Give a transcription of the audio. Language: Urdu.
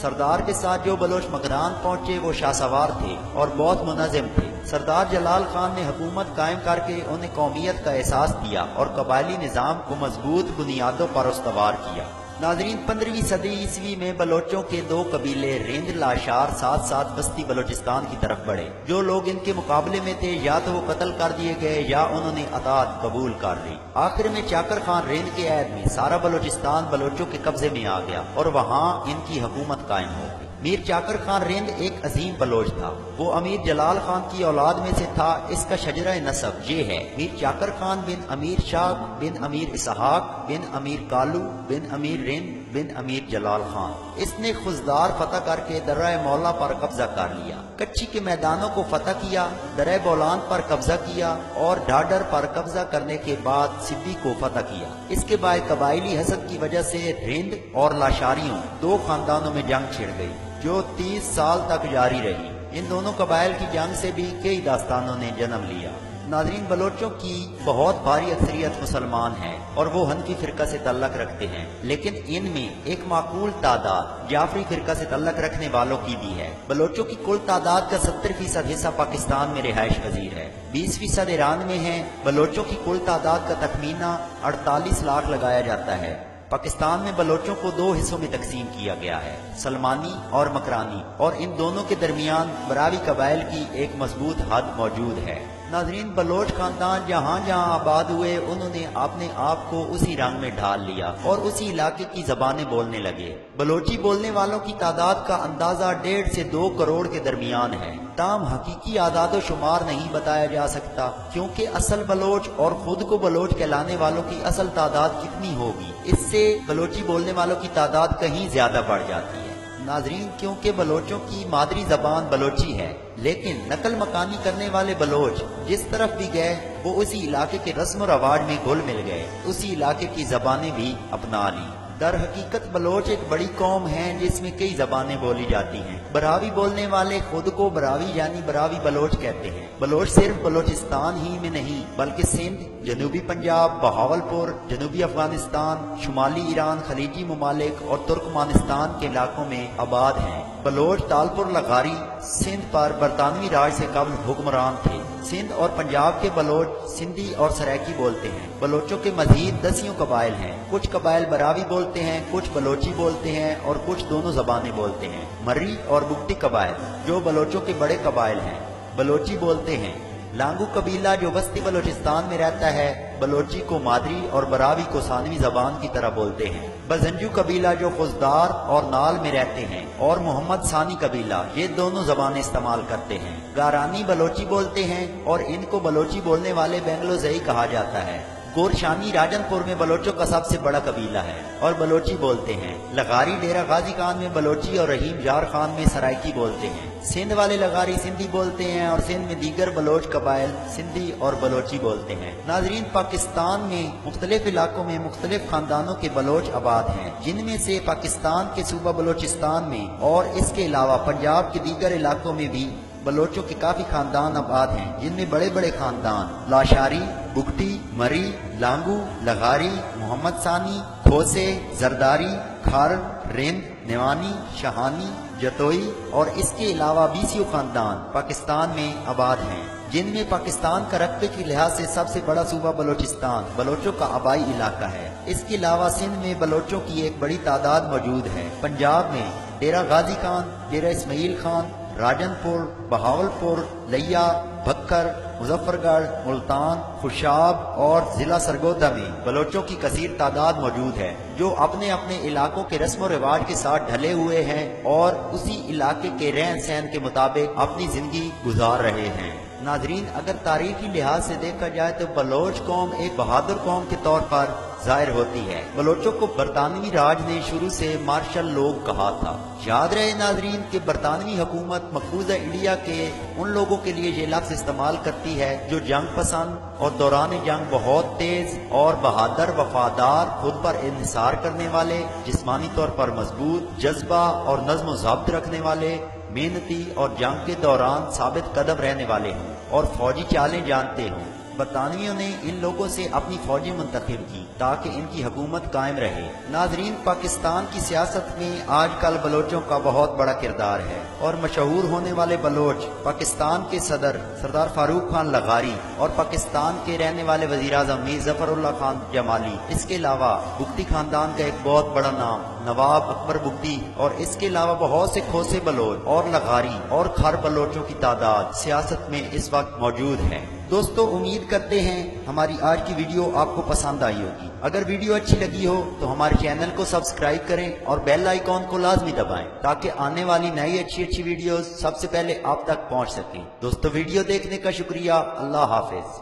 سردار کے ساتھ جو بلوچ مکران پہنچے وہ شاہ سوار تھے اور بہت منظم تھے۔ سردار جلال خان نے حکومت قائم کر کے انہیں قومیت کا احساس دیا اور قبائلی نظام کو مضبوط بنیادوں پر استوار کیا۔ ناظرین، 15ویں صدی عیسوی میں بلوچوں کے دو قبیلے رند لاشار ساتھ ساتھ وسطی بلوچستان کی طرف بڑھے۔ جو لوگ ان کے مقابلے میں تھے یا تو وہ قتل کر دیے گئے یا انہوں نے اطاعت قبول کر لی۔ آخر میں چاکر خان رند کے عہد میں سارا بلوچستان بلوچوں کے قبضے میں آ گیا اور وہاں ان کی حکومت قائم ہو گئی۔ میر چاکر خان رند ایک عظیم بلوچ تھا۔ وہ امیر جلال خان کی اولاد میں سے تھا۔ اس کا شجرہ نسب یہ ہے: میر چاکر خان بن امیر شاہ بن امیر اسحاق بن امیر کالو بن امیر رند بن امیر جلال خان۔ اس نے خزدار فتح کر کے درہ مولا پر قبضہ کر لیا، کچی کے میدانوں کو فتح کیا، درہ بولان پر قبضہ کیا اور ڈھاڈر پر قبضہ کرنے کے بعد سبی کو فتح کیا۔ اس کے بعد قبائلی حسد کی وجہ سے رند اور لاشاریوں دو خاندانوں میں جنگ چھڑ گئی جو 30 سال تک جاری رہی۔ ان دونوں قبائل کی جنگ سے بھی کئی داستانوں نے جنم لیا۔ ناظرین، بلوچوں کی بہت بھاری اکثریت مسلمان ہے اور وہ حنفی فرقہ سے تعلق رکھتے ہیں، لیکن ان میں ایک معقول تعداد جعفری فرقہ سے تعلق رکھنے والوں کی بھی ہے۔ بلوچوں کی کل تعداد کا 70% حصہ پاکستان میں رہائش پذیر ہے، 20% ایران میں ہے۔ بلوچوں کی کل تعداد کا تخمینہ 48 لاکھ لگایا جاتا ہے۔ پاکستان میں بلوچوں کو دو حصوں میں تقسیم کیا گیا ہے، سلمانی اور مکرانی، اور ان دونوں کے درمیان براوی قبائل کی ایک مضبوط حد موجود ہے۔ ناظرین، بلوچ خاندان جہاں جہاں آباد ہوئے انہوں نے اپنے آپ کو اسی رنگ میں ڈھال لیا اور اسی علاقے کی زبانیں بولنے لگے۔ بلوچی بولنے والوں کی تعداد کا اندازہ 1.5 سے 2 کروڑ کے درمیان ہے۔ تاہم حقیقی اعداد و شمار نہیں بتایا جا سکتا، کیونکہ اصل بلوچ اور خود کو بلوچ کہلانے والوں کی اصل تعداد کتنی ہوگی، اس سے بلوچی بولنے والوں کی تعداد کہیں زیادہ بڑھ جاتی ہے۔ ناظرین، کیونکہ بلوچوں کی مادری زبان بلوچی ہے، لیکن نقل مکانی کرنے والے بلوچ جس طرف بھی گئے وہ اسی علاقے کے رسم و رواج میں گھل مل گئے، اسی علاقے کی زبانیں بھی اپنا لی۔ در حقیقت بلوچ ایک بڑی قوم ہے جس میں کئی زبانیں بولی جاتی ہیں۔ براوی بولنے والے خود کو براوی یعنی براوی بلوچ کہتے ہیں۔ بلوچ صرف بلوچستان ہی میں نہیں بلکہ سندھ، جنوبی پنجاب، بہاولپور، جنوبی افغانستان، شمالی ایران، خلیجی ممالک اور ترکمانستان کے علاقوں میں آباد ہیں۔ بلوچ تالپور لغاری سندھ پر برطانوی راج سے قبل حکمران تھے۔ سندھ اور پنجاب کے بلوچ سندھی اور سرائکی بولتے ہیں۔ بلوچوں کے مزید 10 قبائل ہیں۔ کچھ قبائل براوی بولتے ہیں، کچھ بلوچی بولتے ہیں اور کچھ دونوں زبانیں بولتے ہیں۔ مری اور بگٹی قبائل جو بلوچوں کے بڑے قبائل ہیں بلوچی بولتے ہیں۔ لانگو قبیلہ جو وسطی بلوچستان میں رہتا ہے بلوچی کو مادری اور براوی کو ثانوی زبان کی طرح بولتے ہیں۔ بزنجو قبیلہ جو خزدار اور نال میں رہتے ہیں اور محمد ثانی قبیلہ یہ دونوں زبانیں استعمال کرتے ہیں۔ گارانی بلوچی بولتے ہیں اور ان کو بلوچی بولنے والے بنگلوزئی کہا جاتا ہے۔ گورشانی راجن پور میں بلوچوں کا سب سے بڑا قبیلہ ہے اور بلوچی بولتے ہیں۔ لغاری ڈیرہ غازی خان میں بلوچی اور رحیم یار خان میں سرائکی بولتے ہیں۔ سندھ والے لغاری سندھی بولتے ہیں اور سندھ میں دیگر بلوچ قبائل سندھی اور بلوچی بولتے ہیں۔ ناظرین، پاکستان میں مختلف علاقوں میں مختلف خاندانوں کے بلوچ آباد ہیں، جن میں سے پاکستان کے صوبہ بلوچستان میں اور اس کے علاوہ پنجاب کے دیگر علاقوں میں بھی بلوچوں کے کافی خاندان آباد ہیں، جن میں بڑے بڑے خاندان لاشاری، بگٹی، مری، لانگو، لغاری، محمد ثانی، کھوسے، زرداری، کھر، رند، نیوانی، شاہانی، جتوئی اور اس کے علاوہ 20 خاندان پاکستان میں آباد ہیں، جن میں پاکستان کا رقبے کے لحاظ سے سب سے بڑا صوبہ بلوچستان بلوچوں کا آبائی علاقہ ہے۔ اس کے علاوہ سندھ میں بلوچوں کی ایک بڑی تعداد موجود ہے۔ پنجاب میں ڈیرہ غازی خان، ڈیرہ اسماعیل خان، راجن پور، بہاولپور، لیا، بھکر، مظفر گڑھ، ملتان، خوشاب اور ضلع سرگودا میں بلوچوں کی کثیر تعداد موجود ہے، جو اپنے اپنے علاقوں کے رسم و رواج کے ساتھ ڈھلے ہوئے ہیں اور اسی علاقے کے رہن سہن کے مطابق اپنی زندگی گزار رہے ہیں۔ ناظرین، اگر تاریخی لحاظ سے دیکھا جائے تو بلوچ قوم ایک بہادر قوم کے طور پر ظاہر ہوتی ہے۔ بلوچوں کو برطانوی راج نے شروع سے مارشل لوگ کہا تھا۔ یاد رہے ناظرین کہ برطانوی حکومت مقبوضہ انڈیا کے ان لوگوں کے لیے یہ لفظ استعمال کرتی ہے جو جنگ پسند اور دوران جنگ بہت تیز اور بہادر، وفادار، خود پر انحصار کرنے والے، جسمانی طور پر مضبوط، جذبہ اور نظم و ضبط رکھنے والے، محنتی اور جنگ کے دوران ثابت قدم رہنے والے ہوں اور فوجی چالیں جانتے ہوں۔ برطانویوں نے ان لوگوں سے اپنی فوجیں منتخب کی تاکہ ان کی حکومت قائم رہے۔ ناظرین، پاکستان کی سیاست میں آج کل بلوچوں کا بہت بڑا کردار ہے اور مشہور ہونے والے بلوچ پاکستان کے صدر سردار فاروق خان لغاری اور پاکستان کے رہنے والے وزیر اعظم میر ظفر اللہ خان جمالی، اس کے علاوہ بگٹی خاندان کا ایک بہت بڑا نام نواب اکبر بگٹی، اور اس کے علاوہ بہت سے کھوسے بلوچ اور لغاری اور کھر بلوچوں کی تعداد سیاست میں اس وقت موجود ہے۔ دوستو، امید کرتے ہیں ہماری آج کی ویڈیو آپ کو پسند آئی ہوگی۔ اگر ویڈیو اچھی لگی ہو تو ہمارے چینل کو سبسکرائب کریں اور بیل آئیکن کو لازمی دبائیں تاکہ آنے والی نئی اچھی ویڈیوز سب سے پہلے آپ تک پہنچ سکیں۔ دوستو، ویڈیو دیکھنے کا شکریہ۔ اللہ حافظ۔